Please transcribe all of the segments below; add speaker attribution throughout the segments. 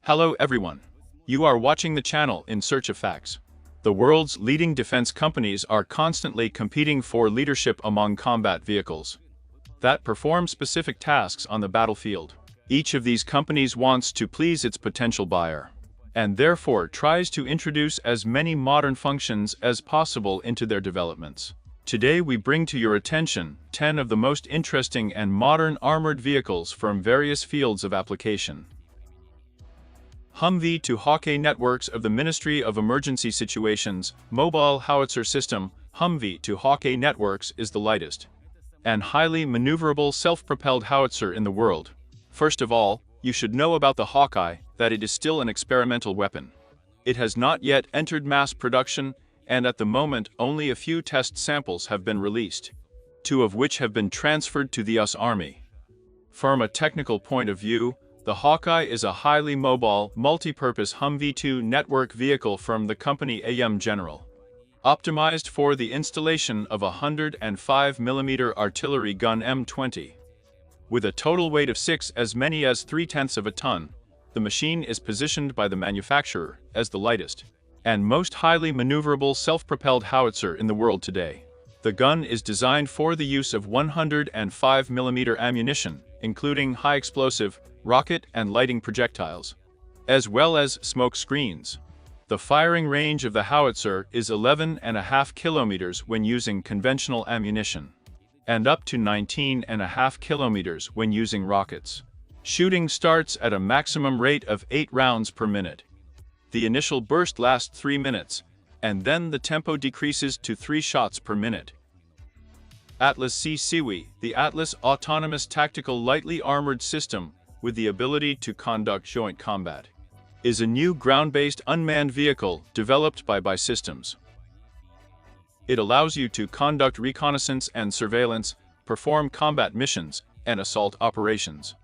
Speaker 1: Hello everyone. You are watching the channel In Search of Facts. The world's leading defense companies are constantly competing for leadership among combat vehicles that perform specific tasks on the battlefield. Each of these companies wants to please its potential buyer, and therefore tries to introduce as many modern functions as possible into their developments. Today we bring to your attention 10 of the most interesting and modern armored vehicles from various fields of application. Humvee to Hawkeye networks of the Ministry of Emergency Situations Mobile Howitzer System. Humvee to Hawkeye networks is the lightest and highly maneuverable self-propelled howitzer in the world. First of all, you should know about the Hawkeye that it is still an experimental weapon. It has not yet entered mass production, and at the moment only a few test samples have been released, 2 of which have been transferred to the US Army. From a technical point of view, the Hawkeye is a highly mobile, multi-purpose Humvee 2 network vehicle from the company AM General, optimized for the installation of a 105mm artillery gun M20. With a total weight of 6 as many as 0.3 of a ton, the machine is positioned by the manufacturer as the lightest and most highly maneuverable self-propelled howitzer in the world today. The gun is designed for the use of 105mm ammunition, including high-explosive, rocket and lighting projectiles, as well as smoke screens. The firing range of the howitzer is 11.5 kilometers when using conventional ammunition, and up to 19.5 kilometers when using rockets. Shooting starts at a maximum rate of 8 rounds per minute. The initial burst lasts 3 minutes, and then the tempo decreases to 3 shots per minute. Atlas C-SEWI, the Atlas Autonomous Tactical Lightly Armored System with the ability to conduct joint combat, is a new ground-based unmanned vehicle developed by Systems. It allows you to conduct reconnaissance and surveillance, perform combat missions, and assault operations.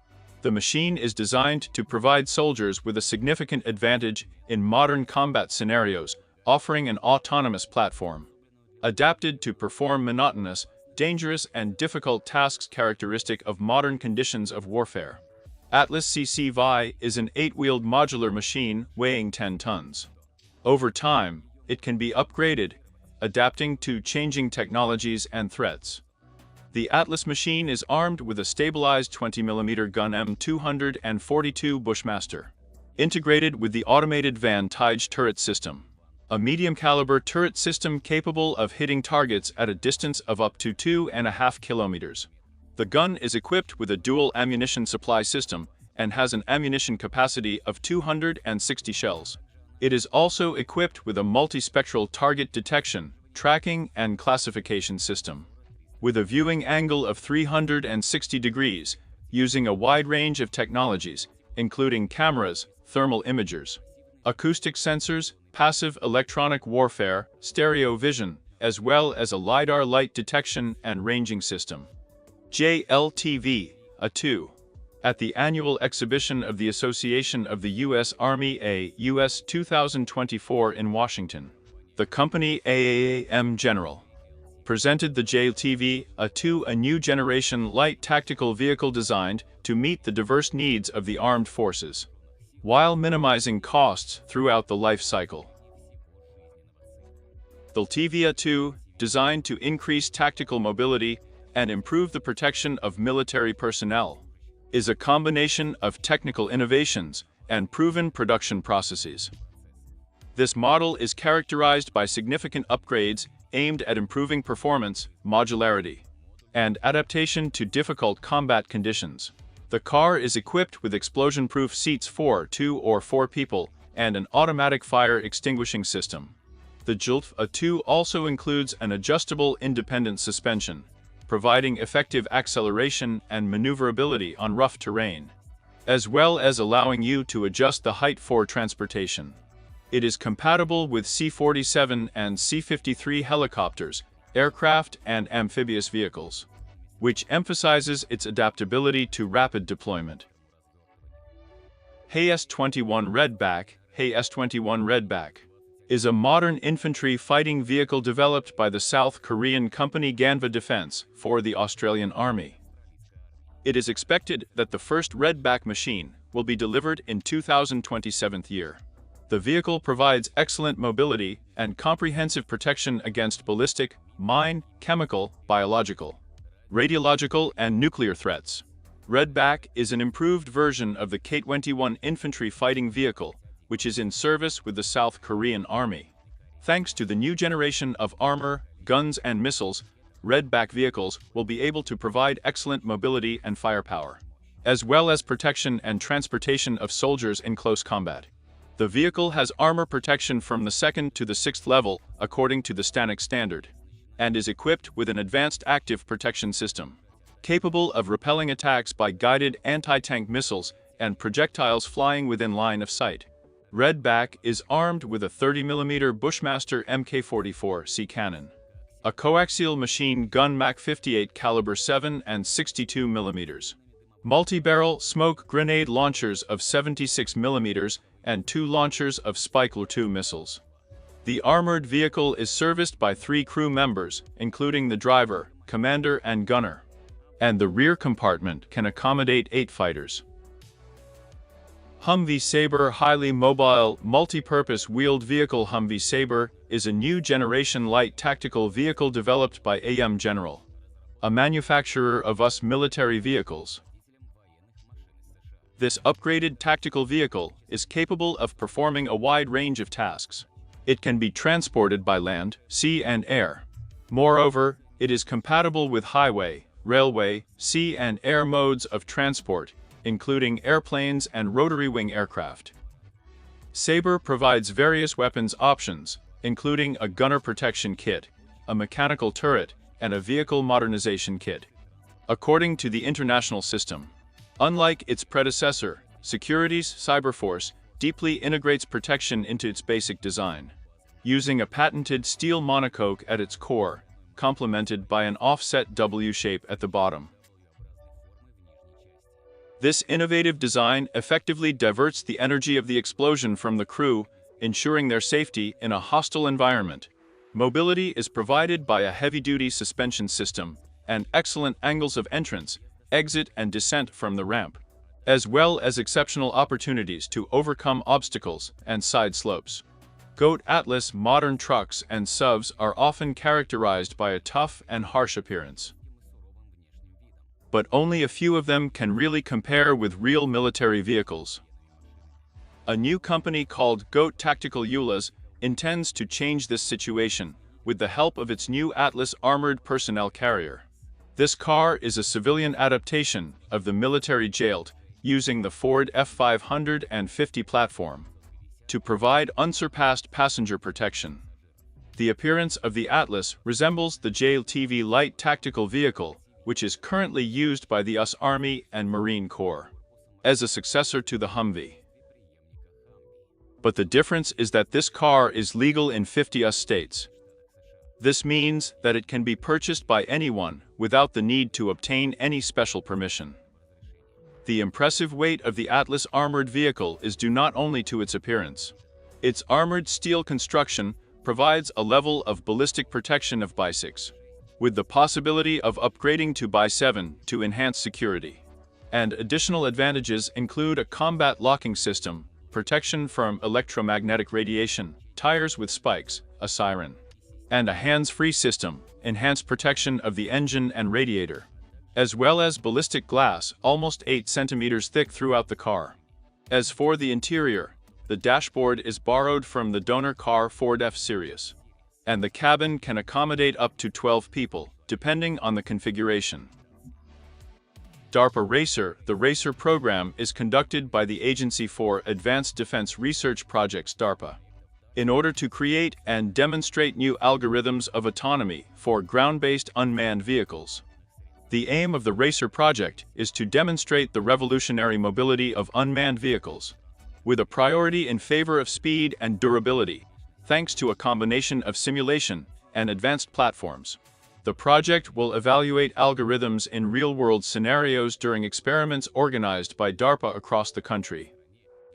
Speaker 1: The machine is designed to provide soldiers with a significant advantage in modern combat scenarios, offering an autonomous platform adapted to perform monotonous, dangerous, and difficult tasks characteristic of modern conditions of warfare. Atlas C-SEWI is an 8-wheeled modular machine weighing 10 tons. Over time, it can be upgraded, adapting to changing technologies and threats. The Atlas machine is armed with a stabilized 20mm gun M242 Bushmaster, integrated with the automated Vantage turret system, a medium-caliber turret system capable of hitting targets at a distance of up to 2.5 kilometers. The gun is equipped with a dual ammunition supply system and has an ammunition capacity of 260 shells. It is also equipped with a multispectral target detection, tracking, and classification system, with a viewing angle of 360 degrees, using a wide range of technologies, including cameras, thermal imagers, acoustic sensors, passive electronic warfare, stereo vision, as well as a LiDAR light detection and ranging system. JLTV, A2. At the annual exhibition of the Association of the U.S. Army A.U.S. 2024 in Washington, the company AM General presented the JLTV A2, a new generation light tactical vehicle designed to meet the diverse needs of the armed forces, while minimizing costs throughout the life cycle. The JLTV A2, designed to increase tactical mobility and improve the protection of military personnel, is a combination of technical innovations and proven production processes. This model is characterized by significant upgrades aimed at improving performance, modularity, and adaptation to difficult combat conditions. The car is equipped with explosion-proof seats for 2 or 4 people and an automatic fire extinguishing system. The JLTV A2 also includes an adjustable independent suspension, providing effective acceleration and maneuverability on rough terrain, as well as allowing you to adjust the height for transportation. It is compatible with C-47 and C-53 helicopters, aircraft, and amphibious vehicles, which emphasizes its adaptability to rapid deployment. S-21 Redback. S-21 Redback is a modern infantry fighting vehicle developed by the South Korean company Ganva Defense for the Australian Army. It is expected that the first Redback machine will be delivered in 2027 year. The vehicle provides excellent mobility and comprehensive protection against ballistic, mine, chemical, biological, radiological, and nuclear threats. Redback is an improved version of the K-21 infantry fighting vehicle, which is in service with the South Korean Army. Thanks to the new generation of armor, guns, and missiles, Redback vehicles will be able to provide excellent mobility and firepower, as well as protection and transportation of soldiers in close combat. The vehicle has armor protection from the 2nd to the 6th level, according to the STANIC standard, and is equipped with an advanced active protection system, capable of repelling attacks by guided anti-tank missiles and projectiles flying within line of sight. Redback is armed with a 30mm Bushmaster Mk44C cannon, a coaxial machine gun Mach 58 caliber 7 and 62mm, multi-barrel smoke grenade launchers of 76mm, and 2 launchers of Spikeler 2 missiles. The armored vehicle is serviced by 3 crew members, including the driver, commander, and gunner, and the rear compartment can accommodate 8 fighters. Humvee Saber highly mobile, multi-purpose wheeled vehicle. Humvee Saber is a new generation light tactical vehicle developed by AM General, a manufacturer of US military vehicles. This upgraded tactical vehicle is capable of performing a wide range of tasks. It can be transported by land, sea, and air. Moreover, it is compatible with highway, railway, sea, and air modes of transport, including airplanes and rotary wing aircraft. Saber provides various weapons options, including a gunner protection kit, a mechanical turret, and a vehicle modernization kit. According to the international system, unlike its predecessor, Security's Cyberforce deeply integrates protection into its basic design, using a patented steel monocoque at its core, complemented by an offset W shape at the bottom. This innovative design effectively diverts the energy of the explosion from the crew, ensuring their safety in a hostile environment. Mobility is provided by a heavy-duty suspension system and excellent angles of entrance, exit, and descent from the ramp, as well as exceptional opportunities to overcome obstacles and side slopes. Goat Atlas modern trucks and SUVs are often characterized by a tough and harsh appearance, but only a few of them can really compare with real military vehicles. A new company called Goat Tactical ULAs intends to change this situation with the help of its new Atlas armored personnel carrier. This car is a civilian adaptation of the military JLTV using the Ford F-550 platform to provide unsurpassed passenger protection. The appearance of the Atlas resembles the JLTV light tactical vehicle, which is currently used by the US Army and Marine Corps as a successor to the Humvee. But the difference is that this car is legal in 50 US states. This means that it can be purchased by anyone without the need to obtain any special permission. The impressive weight of the Atlas armored vehicle is due not only to its appearance. Its armored steel construction provides a level of ballistic protection of BY-6, with the possibility of upgrading to BY-7 to enhance security. And additional advantages include a combat locking system, protection from electromagnetic radiation, tires with spikes, a siren, and a hands-free system, enhanced protection of the engine and radiator, as well as ballistic glass almost 8 centimeters thick throughout the car. As for the interior, the dashboard is borrowed from the donor car Ford F-Series, and the cabin can accommodate up to 12 people, depending on the configuration. DARPA Racer. The Racer program is conducted by the Agency for Advanced Defense Research Projects DARPA, in order to create and demonstrate new algorithms of autonomy for ground-based unmanned vehicles. The aim of the Racer project is to demonstrate the revolutionary mobility of unmanned vehicles, with a priority in favor of speed and durability, thanks to a combination of simulation and advanced platforms. The project will evaluate algorithms in real-world scenarios during experiments organized by DARPA across the country,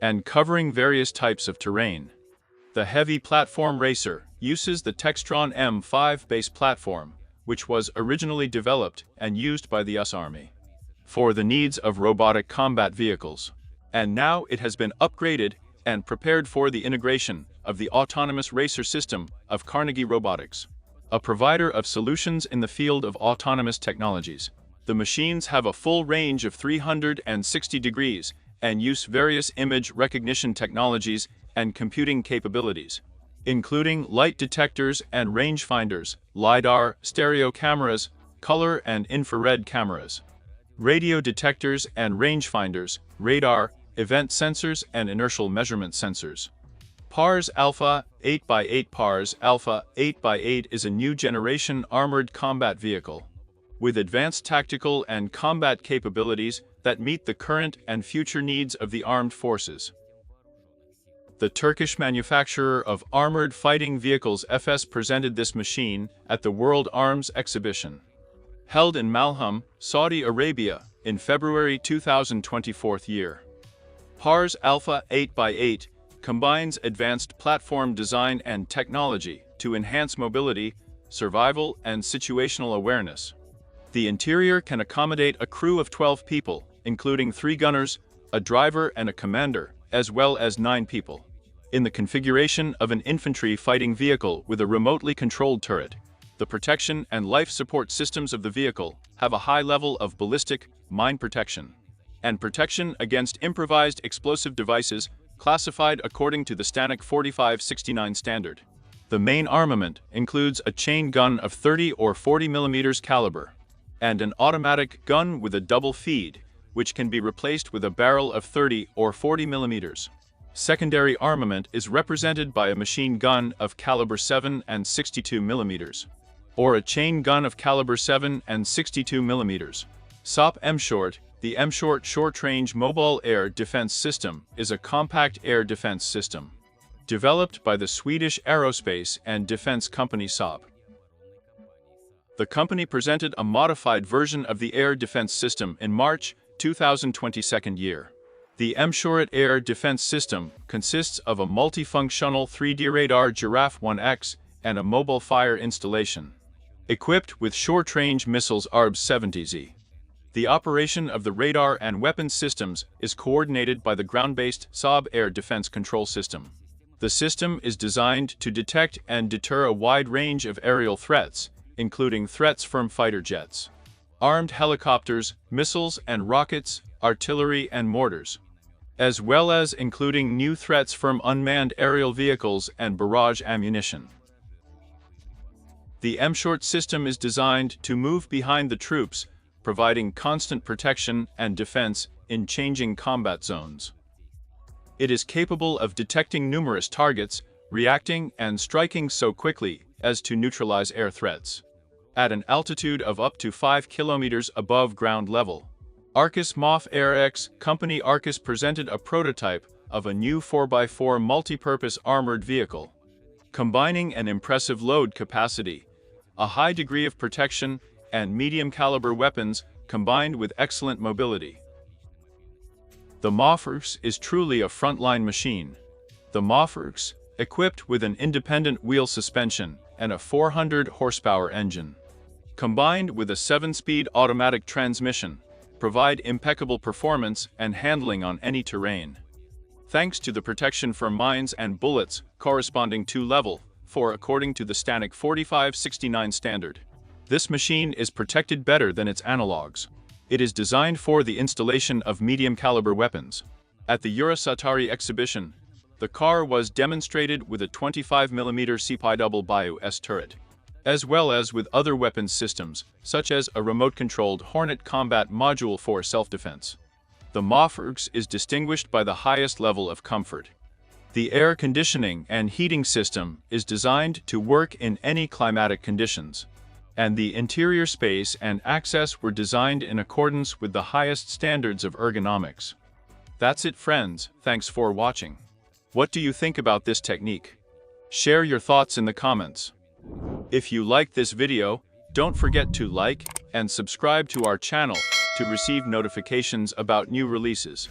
Speaker 1: and covering various types of terrain. The heavy platform Racer uses the Textron M5 base platform, which was originally developed and used by the US Army for the needs of robotic combat vehicles. and now it has been upgraded and prepared for the integration of the autonomous racer system of Carnegie Robotics, a provider of solutions in the field of autonomous technologies. The machines have a full range of 360 degrees and use various image recognition technologies and computing capabilities, including light detectors and rangefinders, LiDAR, stereo cameras, color and infrared cameras, radio detectors and rangefinders, radar, event sensors and inertial measurement sensors. PARS Alpha 8x8 PARS Alpha 8x8 is a new generation armored combat vehicle with advanced tactical and combat capabilities that meet the current and future needs of the armed forces. The Turkish manufacturer of armored fighting vehicles FS presented this machine at the World Arms Exhibition, held in Malham, Saudi Arabia, in February 2024 year. PARS Alpha 8x8 combines advanced platform design and technology to enhance mobility, survival, and situational awareness. The interior can accommodate a crew of 12 people, including 3 gunners, a driver, and a commander, as well as 9 people, in the configuration of an infantry fighting vehicle with a remotely controlled turret. The protection and life support systems of the vehicle have a high level of ballistic, mine protection, and protection against improvised explosive devices classified according to the STANAG 4569 standard. The main armament includes a chain gun of 30 or 40 mm caliber, and an automatic gun with a double feed, which can be replaced with a barrel of 30 or 40 mm. Secondary armament is represented by a machine gun of caliber 7 and 62 mm, or a chain gun of caliber 7 and 62 mm. SOP-M short. The M-Short Short-Range Mobile Air Defense System is a compact air defense system developed by the Swedish aerospace and defense company Saab. The company presented a modified version of the air defense system in March 2022 year. The M-Short Air Defense System consists of a multifunctional 3D radar Giraffe 1X and a mobile fire installation, equipped with short-range missiles ARBS-70Z. The operation of the radar and weapons systems is coordinated by the ground-based Saab Air Defense Control System. The system is designed to detect and deter a wide range of aerial threats, including threats from fighter jets, armed helicopters, missiles and rockets, artillery and mortars, as well as including new threats from unmanned aerial vehicles and barrage ammunition. The M-Short system is designed to move behind the troops, providing constant protection and defense in changing combat zones. It is capable of detecting numerous targets, reacting and striking so quickly as to neutralize air threats at an altitude of up to 5 kilometers above ground level. Arcus MOF AirX company Arcus presented a prototype of a new 4x4 multi-purpose armored vehicle, combining an impressive load capacity, a high degree of protection, and medium-caliber weapons combined with excellent mobility. The MOF is truly a frontline machine. The MOF, equipped with an independent wheel suspension and a 400 horsepower engine, combined with a 7-speed automatic transmission, provide impeccable performance and handling on any terrain, thanks to the protection from mines and bullets corresponding to level 4 according to the STANAG 4569 standard. This machine is protected better than its analogs. It is designed for the installation of medium-caliber weapons. At the Eurosatari exhibition, the car was demonstrated with a 25mm CP-double-BIU-S turret, as well as with other weapons systems, such as a remote-controlled Hornet combat module for self-defense. The MOF is distinguished by the highest level of comfort. The air conditioning and heating system is designed to work in any climatic conditions, and the interior space and access were designed in accordance with the highest standards of ergonomics. That's it, friends. Thanks for watching. What do you think about this technique? Share your thoughts in the comments. If you liked this video, don't forget to like and subscribe to our channel to receive notifications about new releases.